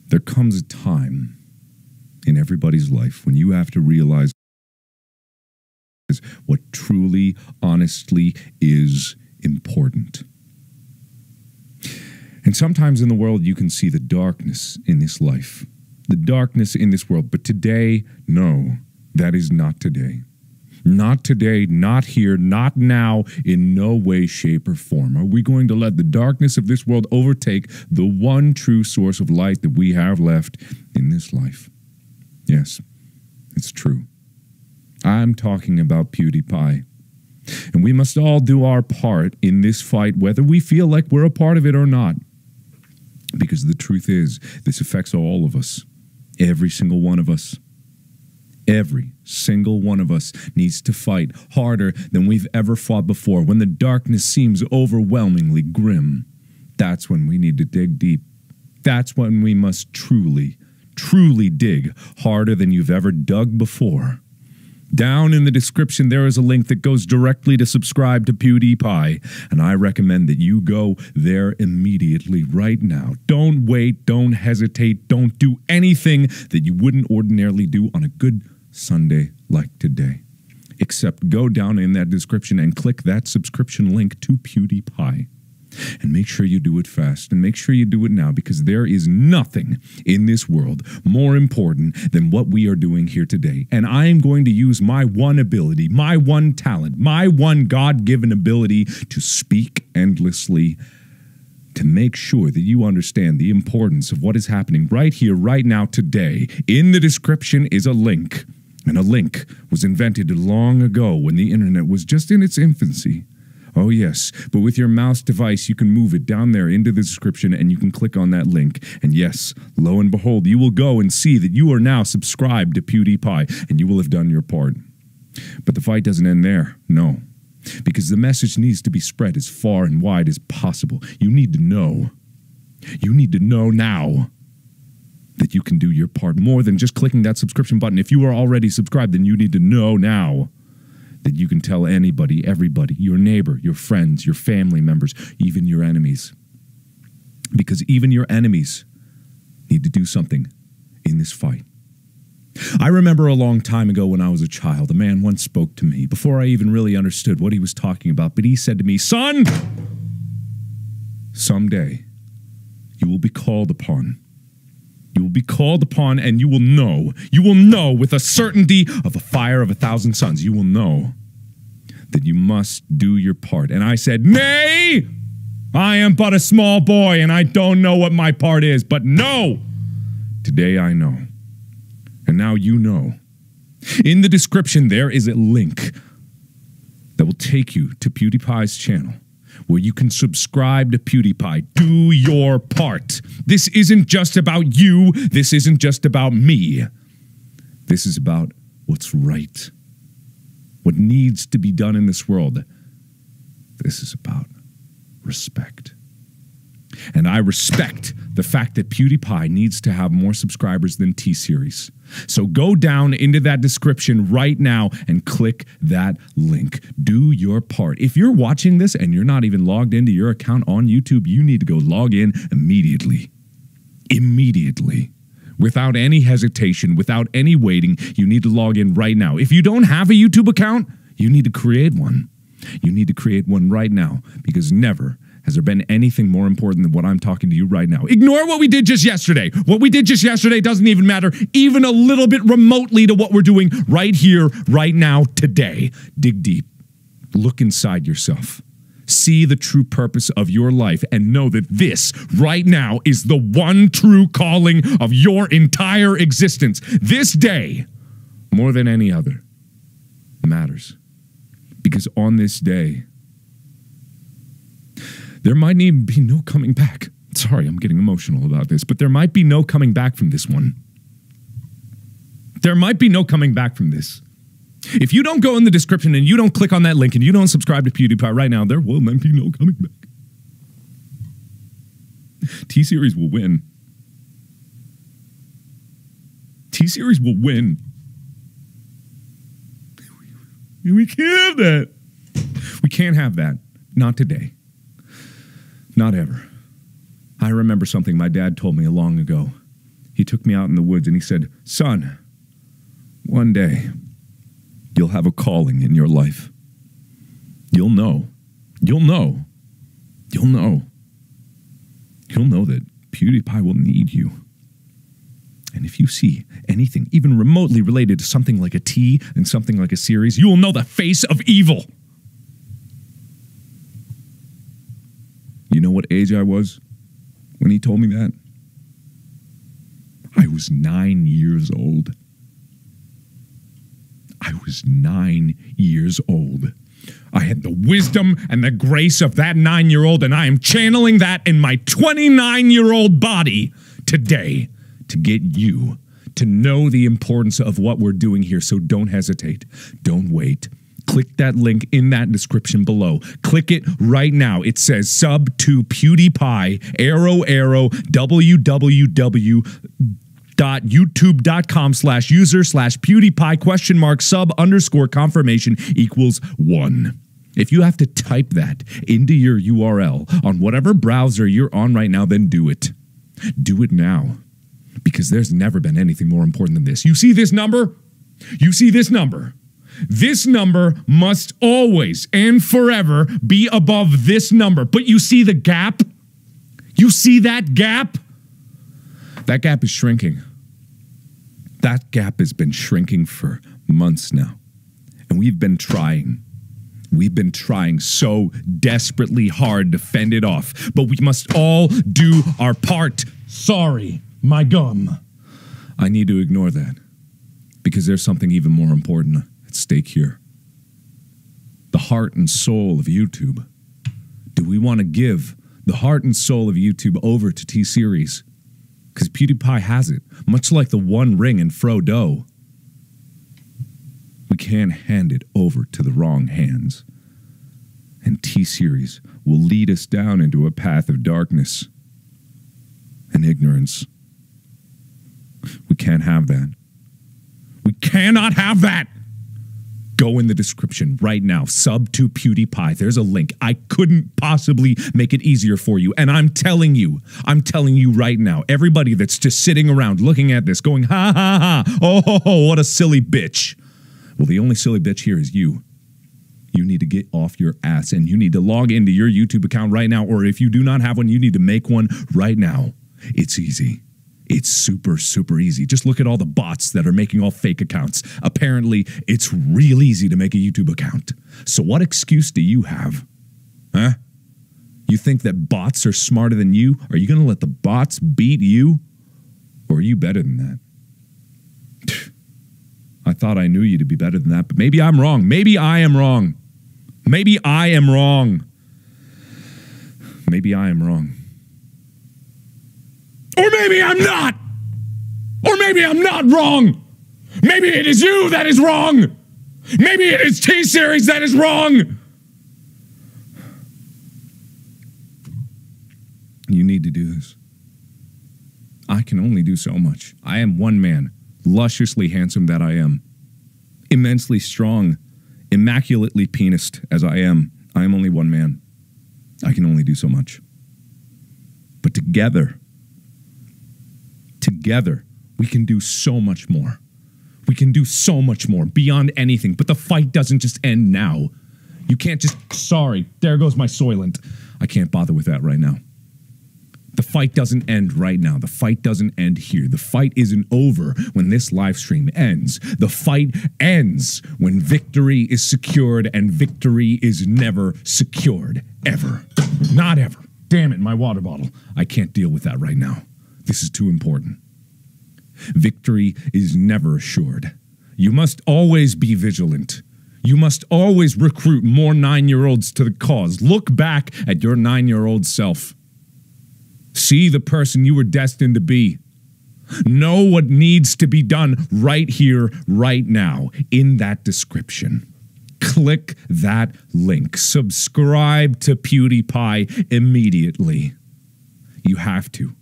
There comes a time in everybody's life when you have to realize what truly, honestly is important. And sometimes in the world you can see the darkness in this life, the darkness in this world. But today, no, that is not today. Not today, not here, not now, in no way, shape, or form. Are we going to let the darkness of this world overtake the one true source of light that we have left in this life? Yes, it's true. I'm talking about Pewdiepie. And we must all do our part in this fight, whether we feel like we're a part of it or not. Because the truth is, this affects all of us. Every single one of us. Every single one of us needs to fight harder than we've ever fought before. When the darkness seems overwhelmingly grim, that's when we need to dig deep. That's when we must truly, truly dig harder than you've ever dug before. Down in the description, there is a link that goes directly to subscribe to Pewdiepie, and I recommend that you go there immediately right now. Don't wait, don't hesitate, don't do anything that you wouldn't ordinarily do on a good Sunday like today. Except go down in that description and click that subscription link to Pewdiepie. And make sure you do it fast, and make sure you do it now, because there is nothing in this world more important than what we are doing here today. And I am going to use my one ability, my one talent, my one God-given ability to speak endlessly to make sure that you understand the importance of what is happening right here, right now, today. In the description is a link, and a link was invented long ago when the internet was just in its infancy. Oh yes, but with your mouse device you can move it down there into the description and you can click on that link. And yes, lo and behold, you will go and see that you are now subscribed to Pewdiepie and you will have done your part. But the fight doesn't end there, no. Because the message needs to be spread as far and wide as possible. You need to know. You need to know now that you can do your part more than just clicking that subscription button. If you are already subscribed, then you need to know now that you can tell anybody, everybody, your neighbor, your friends, your family members, even your enemies. Because even your enemies need to do something in this fight. I remember a long time ago when I was a child, a man once spoke to me before I even really understood what he was talking about. But he said to me, "Son, someday you will be called upon. You will be called upon and you will know with a certainty of a fire of 1,000 suns. You will know that you must do your part." And I said, "Nay, I am but a small boy and I don't know what my part is, but no, today I know. And now you know." In the description, there is a link that will take you to Pewdiepie's channel, where you can subscribe to Pewdiepie. Do your part. This isn't just about you. This isn't just about me. This is about what's right. What needs to be done in this world. This is about respect. And I respect the fact that Pewdiepie needs to have more subscribers than Tseries. So go down into that description right now and click that link. Do your part. If you're watching this and you're not even logged into your account on YouTube, you need to go log in immediately. Immediately. Without any hesitation, without any waiting, you need to log in right now. If you don't have a YouTube account, you need to create one. You need to create one right now, because never has there been anything more important than what I'm talking to you right now. Ignore what we did just yesterday. What we did just yesterday doesn't even matter, even a little bit remotely, to what we're doing right here, right now, today. Dig deep. Look inside yourself. See the true purpose of your life and know that this, right now, is the one true calling of your entire existence. This day, more than any other, matters. Because on this day, there might even be no coming back. Sorry, I'm getting emotional about this, but there might be no coming back from this one. There might be no coming back from this. If you don't go in the description and you don't click on that link and you don't subscribe to Pewdiepie right now, there will be no coming back. T-Series will win. T-Series will win. We can't have that. We can't have that. Not today. Not ever. I remember something my dad told me long ago. He took me out in the woods and he said, son, one day you'll have a calling in your life. You'll know. You'll know. You'll know. You'll know that Pewdiepie will need you. And if you see anything even remotely related to something like a T and something like a series, you will know the face of evil. You know what age I was when he told me that? I was 9 years old. I was 9 years old. I had the wisdom and the grace of that 9-year-old, and I am channeling that in my 29-year-old body today to get you to know the importance of what we're doing here. So don't hesitate. Don't wait. Click that link in that description below. Click it right now. It says sub to Pewdiepie, arrow, www.youtube.com/user/Pewdiepie !sub_confirmation equals 1. If you have to type that into your URL on whatever browser you're on right now, then do it. Do it now. Because there's never been anything more important than this. You see this number? You see this number? This number must always and forever be above this number. But you see the gap? You see that gap? That gap is shrinking. That gap has been shrinking for months now. And we've been trying. We've been trying so desperately hard to fend it off. But we must all do our part. Sorry, my gum. I need to ignore that. Because there's something even more important at stake here. The heart and soul of YouTube. Do we want to give the heart and soul of YouTube over to Tseries? Because PewDiePie has it, much like the One Ring in Frodo. We can't hand it over to the wrong hands. And Tseries will lead us down into a path of darkness and ignorance. We can't have that. We cannot have that! Go in the description right now. Sub to Pewdiepie. There's a link. I couldn't possibly make it easier for you. And I'm telling you right now, everybody that's just sitting around looking at this going, ha ha ha, oh, what a silly bitch. Well, the only silly bitch here is you. You need to get off your ass and you need to log into your YouTube account right now. Or if you do not have one, you need to make one right now. It's easy. It's super, super easy. Just look at all the bots that are making all fake accounts. Apparently, it's real easy to make a YouTube account. So what excuse do you have? Huh? You think that bots are smarter than you? Are you going to let the bots beat you? Or are you better than that? I thought I knew you to be better than that, but maybe I'm wrong. Maybe I am wrong. Maybe I am wrong. Maybe I am wrong. Or maybe I'm not! Or maybe I'm not wrong! Maybe it is you that is wrong! Maybe it is Tseries that is wrong! You need to do this. I can only do so much. I am one man, lusciously handsome that I am, immensely strong, immaculately penised as I am only one man. I can only do so much. But together, we can do so much more. We can do so much more, beyond anything. But the fight doesn't just end now. You can't just, sorry, there goes my Soylent. I can't bother with that right now. The fight doesn't end right now. The fight doesn't end here. The fight isn't over when this live stream ends. The fight ends when victory is secured, and victory is never secured. Ever. Not ever. Damn it, my water bottle. I can't deal with that right now. This is too important. Victory is never assured. You must always be vigilant. You must always recruit more 9-year-olds to the cause. Look back at your 9-year-old self. See the person you were destined to be. Know what needs to be done right here, right now, in that description. Click that link. Subscribe to PewDiePie immediately. You have to.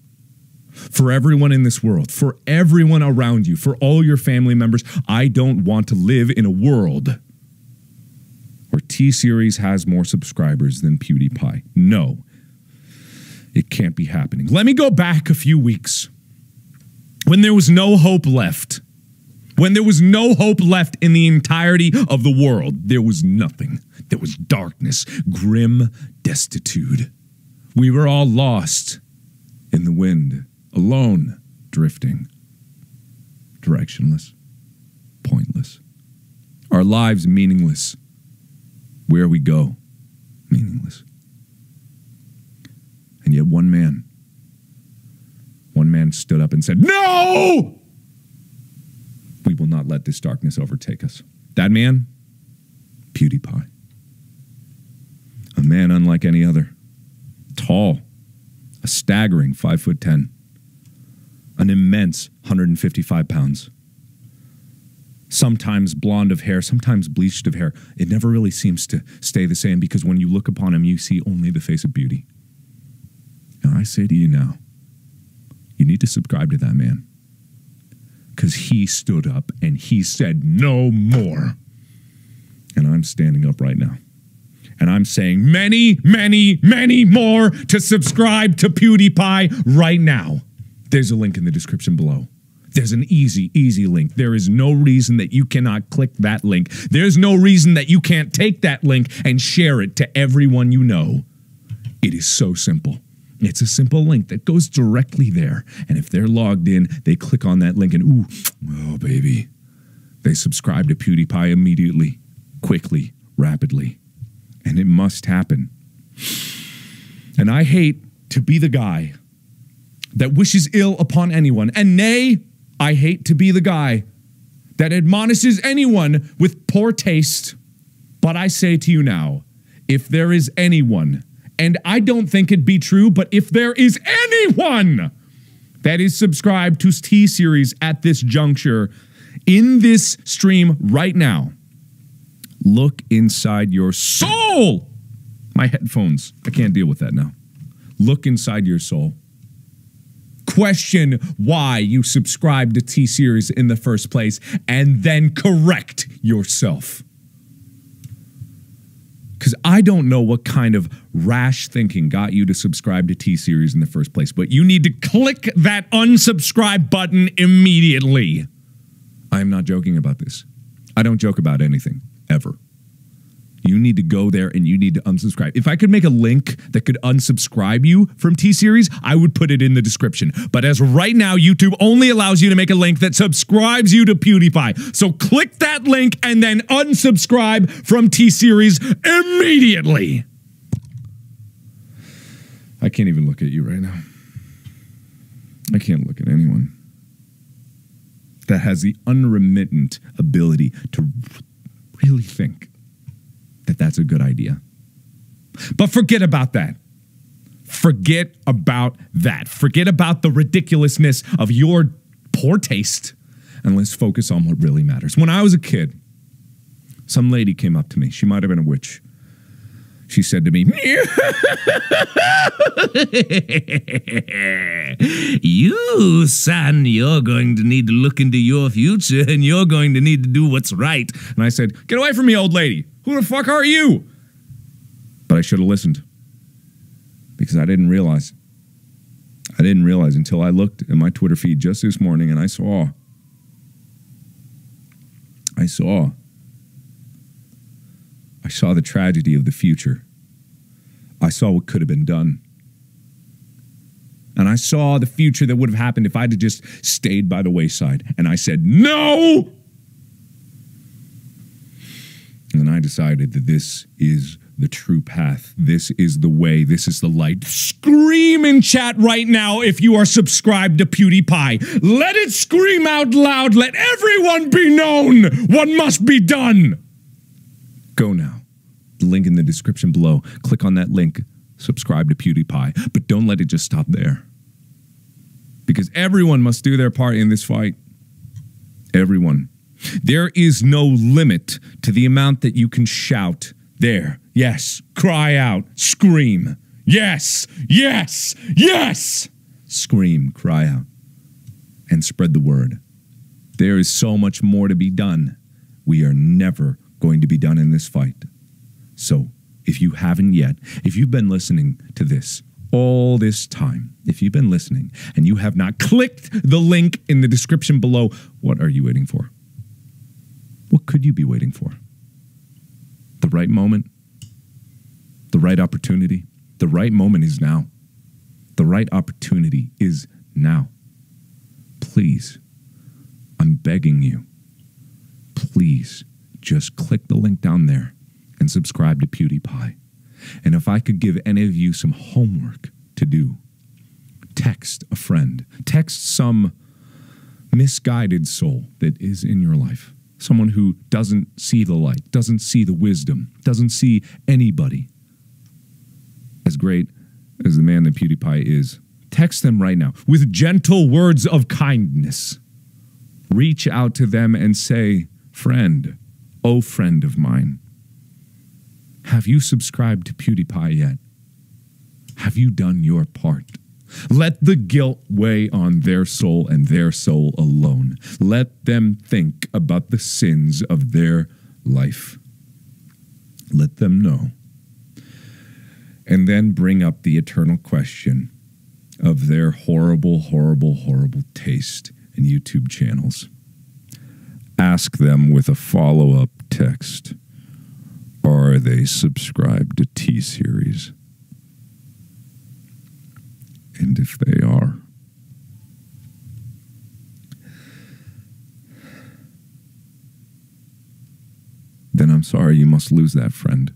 For everyone in this world, for everyone around you, for all your family members, I don't want to live in a world where Tseries has more subscribers than PewDiePie. No. It can't be happening. Let me go back a few weeks when there was no hope left. When there was no hope left in the entirety of the world. There was nothing. There was darkness, grim destitute. We were all lost in the wind, alone, drifting, directionless, pointless. Our lives meaningless. Where we go, meaningless. And yet one man stood up and said, "No! We will not let this darkness overtake us." That man, Pewdiepie. A man unlike any other. Tall, a staggering 5'10", an immense 155 pounds. Sometimes blonde of hair, sometimes bleached of hair. It never really seems to stay the same because when you look upon him, you see only the face of beauty. And I say to you now, you need to subscribe to that man. Because he stood up and he said no more. And I'm standing up right now. And I'm saying many, many, many more to subscribe to Pewdiepie right now. There's a link in the description below. There's an easy, easy link. There is no reason that you cannot click that link. There's no reason that you can't take that link and share it to everyone you know. It is so simple. It's a simple link that goes directly there. And if they're logged in, they click on that link and ooh, oh baby, they subscribe to Pewdiepie immediately, quickly, rapidly. And it must happen. And I hate to be the guy that wishes ill upon anyone. And nay, I hate to be the guy that admonishes anyone with poor taste. But I say to you now, if there is anyone, and I don't think it be true, but if there is anyone that is subscribed to Tseries at this juncture, in this stream right now, look inside your soul. My headphones, I can't deal with that now. Look inside your soul. Question why you subscribed to Tseries in the first place, and then correct yourself. Because I don't know what kind of rash thinking got you to subscribe to Tseries in the first place, but you need to click that unsubscribe button immediately. I am not joking about this. I don't joke about anything, ever. You need to go there and you need to unsubscribe. If I could make a link that could unsubscribe you from Tseries, I would put it in the description. But as of right now, YouTube only allows you to make a link that subscribes you to Pewdiepie. So click that link and then unsubscribe from Tseries immediately. I can't even look at you right now. I can't look at anyone that has the unremittent ability to really think that that's a good idea. But forget about that. Forget about that. Forget about the ridiculousness of your poor taste, and let's focus on what really matters. When I was a kid, some lady came up to me. She might have been a witch. She said to me, "You, son, you're going to need to look into your future and you're going to need to do what's right." And I said, "Get away from me, old lady. Who the fuck are you?" But I should have listened. Because I didn't realize. I didn't realize until I looked at my Twitter feed just this morning and I saw the tragedy of the future. I saw what could have been done. And I saw the future that would have happened if I'd have just stayed by the wayside. And I said, no! And then I decided that this is the true path. This is the way. This is the light. Scream in chat right now if you are subscribed to Pewdiepie. Let it scream out loud. Let everyone be known what must be done. Go now. The link in the description below. Click on that link. Subscribe to Pewdiepie. But don't let it just stop there. Because everyone must do their part in this fight. Everyone. There is no limit to the amount that you can shout. There. Yes. Cry out. Scream. Yes. Yes. Yes. Scream. Cry out. And spread the word. There is so much more to be done. We are never going to be done in this fight. So, if you haven't yet, if you've been listening to this all this time, if you've been listening and you have not clicked the link in the description below, what are you waiting for? What could you be waiting for? The right moment? The right opportunity? The right moment is now. The right opportunity is now. Please, I'm begging you, please just click the link down there and subscribe to Pewdiepie. And if I could give any of you some homework to do, text a friend, text some misguided soul that is in your life, someone who doesn't see the light, doesn't see the wisdom, doesn't see anybody as great as the man that Pewdiepie is. Text them right now with gentle words of kindness. Reach out to them and say, friend, oh friend of mine, have you subscribed to Pewdiepie yet? Have you done your part? Let the guilt weigh on their soul and their soul alone. Let them think about the sins of their life. Let them know. And then bring up the eternal question of their horrible, horrible, horrible taste in YouTube channels. Ask them with a follow-up text. Are they subscribed to Tseries? And if they are, then I'm sorry, you must lose that friend.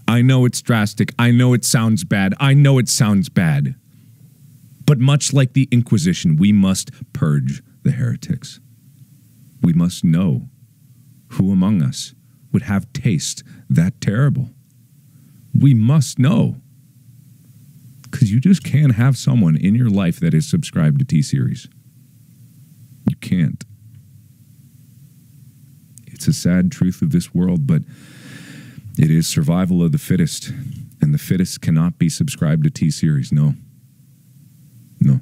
I know it's drastic. I know it sounds bad. I know it sounds bad. But much like the Inquisition, we must purge the heretics. We must know who among us would have taste that terrible. We must know. Because you just can't have someone in your life that is subscribed to Tseries. You can't. It's a sad truth of this world, but it is survival of the fittest. And the fittest cannot be subscribed to Tseries. No. No.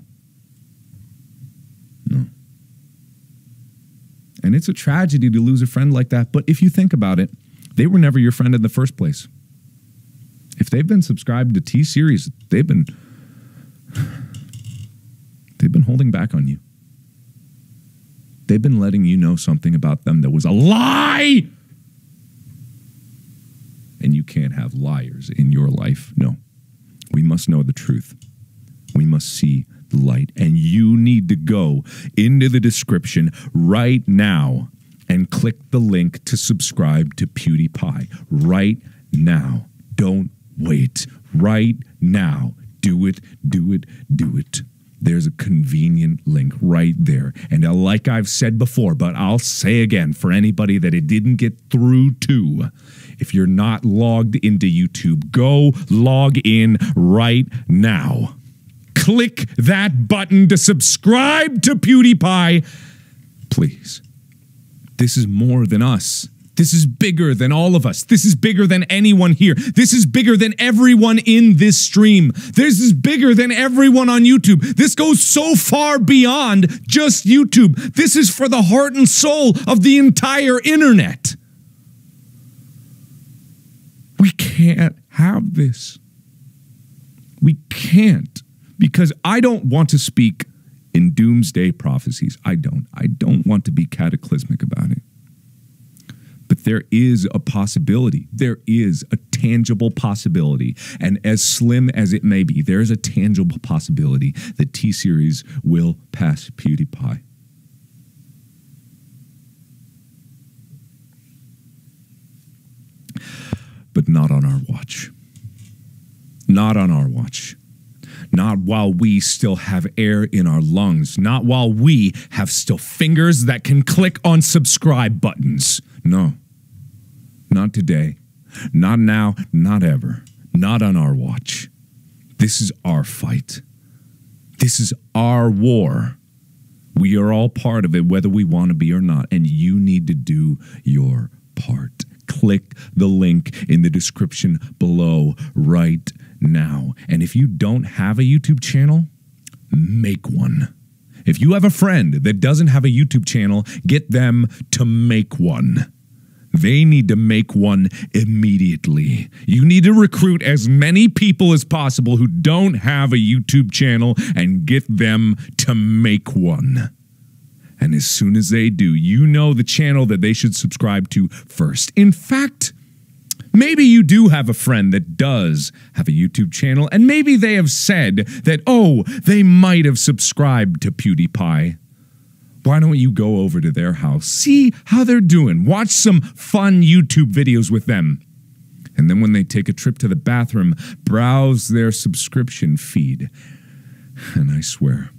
No. And it's a tragedy to lose a friend like that. But if you think about it, they were never your friend in the first place. If they've been subscribed to Tseries, they've been holding back on you. They've been letting you know something about them that was a lie. And you can't have liars in your life. No. We must know the truth. We must see the light. And you need to go into the description right now and click the link to subscribe to Pewdiepie. Right now. Don't wait. Right now. Do it, do it, do it. There's a convenient link right there. And like I've said before, but I'll say again for anybody that it didn't get through to, if you're not logged into YouTube, go log in right now. Click that button to subscribe to Pewdiepie. Please. This is more than us. This is bigger than all of us. This is bigger than anyone here. This is bigger than everyone in this stream. This is bigger than everyone on YouTube. This goes so far beyond just YouTube. This is for the heart and soul of the entire internet. We can't have this. We can't. Because I don't want to speak in doomsday prophecies. I don't. I don't want to be cataclysmic about it. But there is a possibility. There is a tangible possibility. And as slim as it may be, there is a tangible possibility that Tseries will pass Pewdiepie. But not on our watch. Not on our watch. Not while we still have air in our lungs. Not while we have still fingers that can click on subscribe buttons. No. Not today. Not now. Not ever. Not on our watch. This is our fight. This is our war. We are all part of it, whether we want to be or not. And you need to do your part. Click the link in the description below right now. And if you don't have a YouTube channel, make one. If you have a friend that doesn't have a YouTube channel, get them to make one. They need to make one immediately. You need to recruit as many people as possible who don't have a YouTube channel and get them to make one. And as soon as they do, you know the channel that they should subscribe to first. In fact, maybe you do have a friend that does have a YouTube channel, and maybe they have said that, oh, they might have subscribed to Pewdiepie. Why don't you go over to their house, see how they're doing, watch some fun YouTube videos with them, and then when they take a trip to the bathroom, browse their subscription feed. And I swear,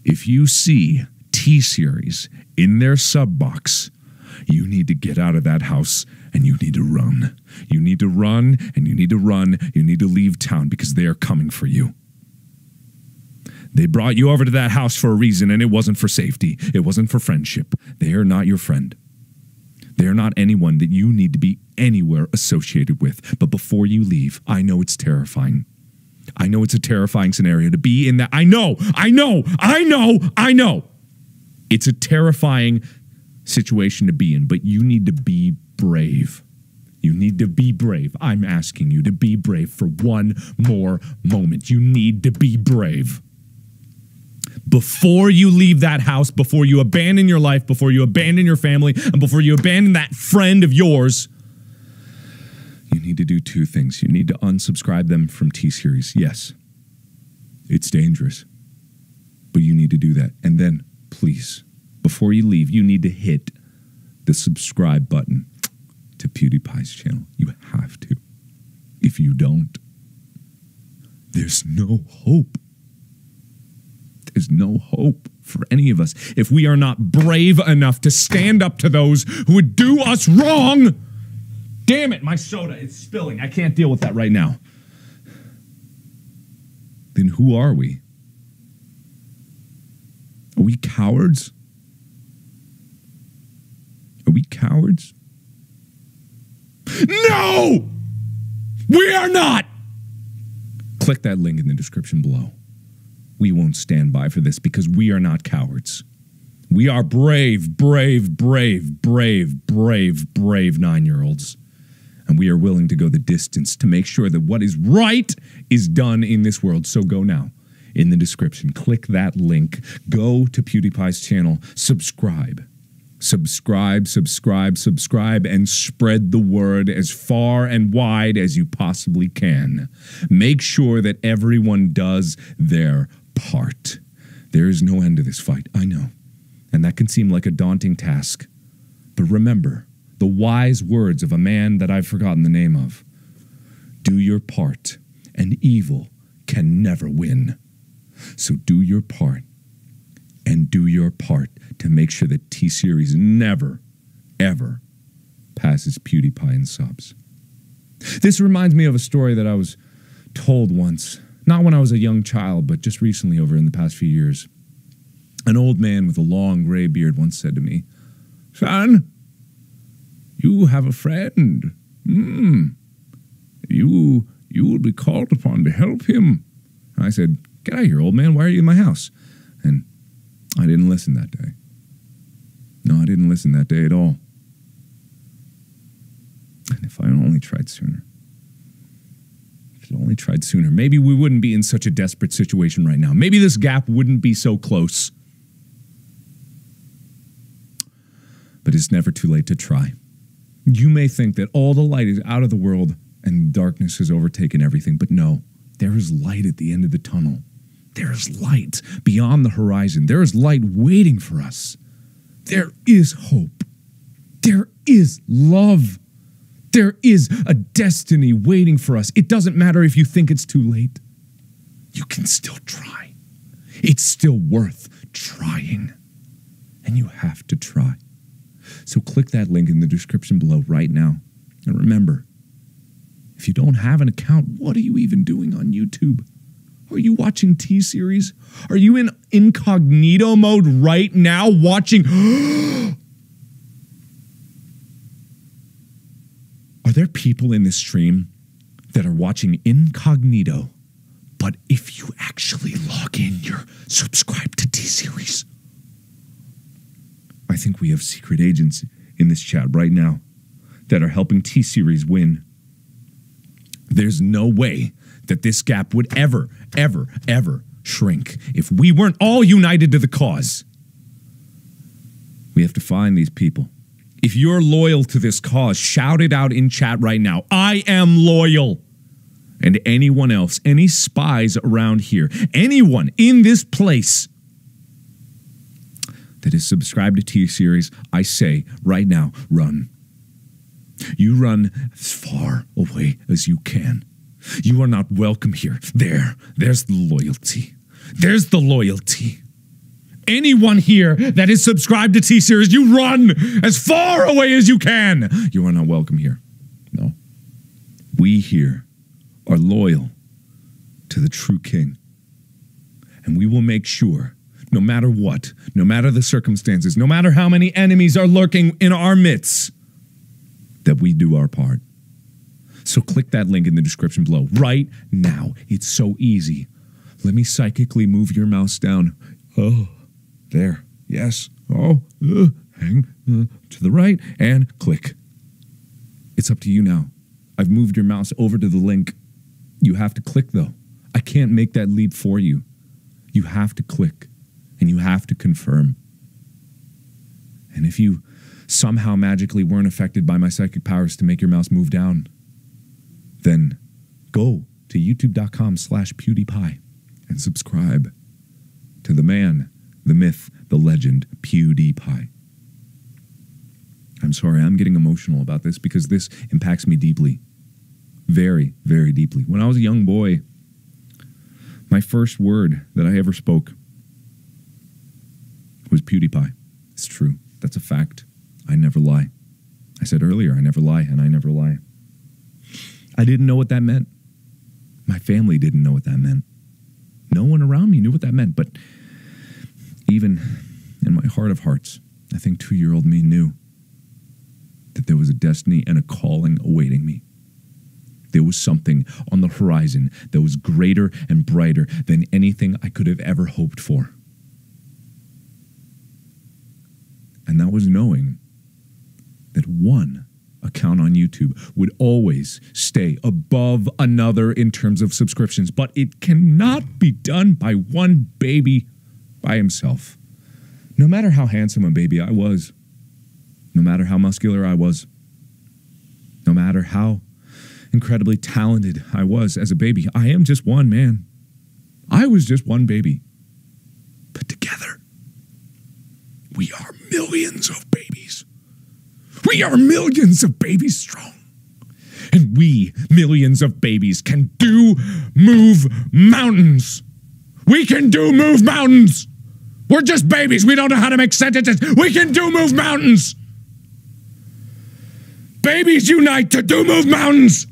if you see Tseries in their sub box, you need to get out of that house and you need to run. You need to run and you need to run. You need to leave town because they are coming for you. They brought you over to that house for a reason, and it wasn't for safety. It wasn't for friendship. They are not your friend. They are not anyone that you need to be anywhere associated with. But before you leave, I know it's terrifying. I know it's a terrifying scenario to be in that. I know. It's a terrifying situation to be in, but you need to be brave. You need to be brave. I'm asking you to be brave for one more moment. You need to be brave. Before you leave that house, before you abandon your life, before you abandon your family, and before you abandon that friend of yours, you need to do two things. You need to unsubscribe them from Tseries. Yes, it's dangerous, but you need to do that. And then, please, before you leave, you need to hit the subscribe button to Pewdiepie's channel. You have to. If you don't, there's no hope. There's no hope for any of us if we are not brave enough to stand up to those who would do us wrong. Damn it, my soda is spilling. I can't deal with that right now. Then who are we? Are we cowards? Are we cowards? No! We are not! Click that link in the description below. We won't stand by for this because we are not cowards. We are brave 9-year-olds. And we are willing to go the distance to make sure that what is right is done in this world. So go now in the description. Click that link. Go to Pewdiepie's channel. Subscribe. Subscribe, and spread the word as far and wide as you possibly can. Make sure that everyone does their part. There is no end to this fight, I know. And that can seem like a daunting task. But remember the wise words of a man that I've forgotten the name of. Do your part, and evil can never win. So do your part, and do your part to make sure that Tseries never, ever passes Pewdiepie in subs. This reminds me of a story that I was told once, not when I was a young child, but just recently over in the past few years. An old man with a long gray beard once said to me, "Son, you have a friend. You will be called upon to help him." I said, "Get out of here, old man. Why are you in my house?" And I didn't listen that day. No, I didn't listen that day at all. And if I only tried sooner. If I only tried sooner, maybe we wouldn't be in such a desperate situation right now. Maybe this gap wouldn't be so close. But it's never too late to try. You may think that all the light is out of the world and darkness has overtaken everything, but no, there is light at the end of the tunnel. There is light beyond the horizon. There is light waiting for us. There is hope. There is love. There is a destiny waiting for us. It doesn't matter if you think it's too late. You can still try. It's still worth trying. And you have to try. So click that link in the description below right now. And remember, if you don't have an account, what are you even doing on YouTube? Are you watching Tseries? Are you in incognito mode right now watching? Are there people in this stream that are watching incognito, but if you actually log in, you're subscribed to Tseries? I think we have secret agents in this chat right now that are helping T-Series win. There's no way that this gap would ever, ever, ever shrink if we weren't all united to the cause. We have to find these people. If you're loyal to this cause, shout it out in chat right now. I am loyal. And anyone else, any spies around here, anyone in this place that is subscribed to T-Series, I say right now, run. You run as far away as you can. You are not welcome here. There's the loyalty. There's the loyalty. Anyone here that is subscribed to T-Series, you run as far away as you can. You are not welcome here. No. We here are loyal to the true king. And we will make sure, no matter what, no matter the circumstances, no matter how many enemies are lurking in our midst, that we do our part. So click that link in the description below right now. It's so easy. Let me psychically move your mouse down. Oh, there. Yes. Oh, hang to the right and click. It's up to you now. I've moved your mouse over to the link. You have to click, though. I can't make that leap for you. You have to click, and you have to confirm. And if you somehow magically weren't affected by my psychic powers to make your mouse move down, then go to youtube.com/Pewdiepie and subscribe to the man, the myth, the legend, Pewdiepie. I'm sorry, I'm getting emotional about this because this impacts me deeply. Very, very deeply. When I was a young boy, my first word that I ever spoke was Pewdiepie. It's true. That's a fact. I never lie. I said earlier, I never lie, and I never lie. I didn't know what that meant. My family didn't know what that meant. No one around me knew what that meant, but even in my heart of hearts, I think 2-year-old me knew that there was a destiny and a calling awaiting me. There was something on the horizon that was greater and brighter than anything I could have ever hoped for. And that was knowing that one account on YouTube would always stay above another in terms of subscriptions, but it cannot be done by one baby by himself. No matter how handsome a baby I was, no matter how muscular I was, no matter how incredibly talented I was as a baby, I am just one man. I was just one baby. But together, we are millions of babies. We are millions of babies strong. And we, millions of babies, can move mountains. We can move mountains. We're just babies. We don't know how to make sentences. We can move mountains. Babies unite to move mountains.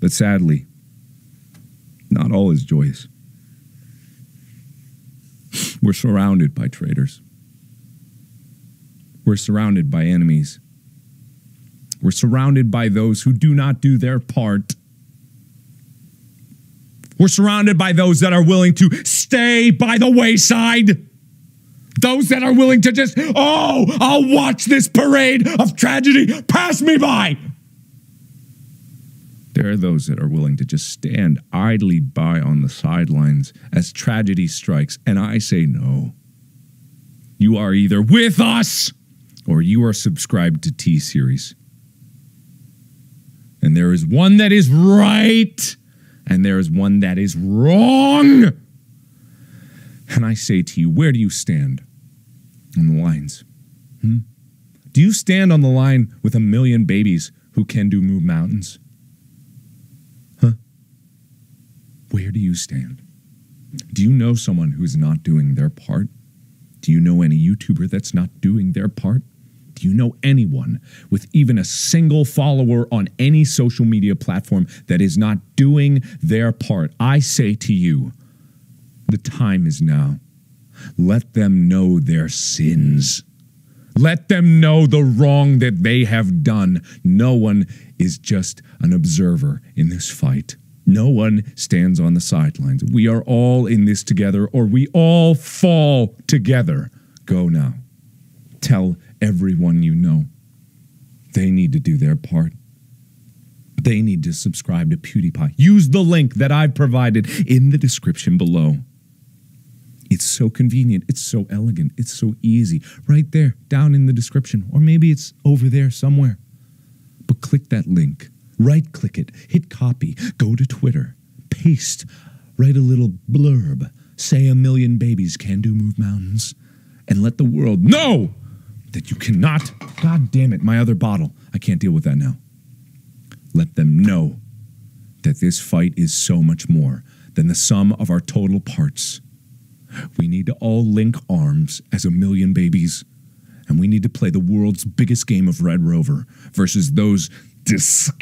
But sadly, not all is joyous. We're surrounded by traitors. We're surrounded by enemies. We're surrounded by those who do not do their part. We're surrounded by those that are willing to stay by the wayside. Those that are willing to just, oh, I'll watch this parade of tragedy pass me by. There are those that are willing to just stand idly by on the sidelines as tragedy strikes, and I say no. You are either with us or you are subscribed to T-Series. And there is one that is right, and there is one that is wrong. And I say to you, where do you stand on the lines? Do you stand on the line with a million babies who can move mountains? Where do you stand? Do you know someone who's not doing their part? Do you know any YouTuber that's not doing their part? Do you know anyone with even a single follower on any social media platform that is not doing their part? I say to you, the time is now. Let them know their sins. Let them know the wrong that they have done. No one is just an observer in this fight. No one stands on the sidelines. We are all in this together, or we all fall together. Go now. Tell everyone you know. They need to do their part. They need to subscribe to Pewdiepie. Use the link that I've provided in the description below. It's so convenient. It's so elegant. It's so easy. Right there, down in the description. Or maybe it's over there somewhere. But click that link. Right-click it. Hit copy. Go to Twitter. Paste. Write a little blurb. Say 1 million babies can do move mountains. And let the world know that you cannot. God damn it, my other bottle. I can't deal with that now. Let them know that this fight is so much more than the sum of our total parts. We need to all link arms as 1 million babies, and we need to play the world's biggest game of Red Rover versus those disgusting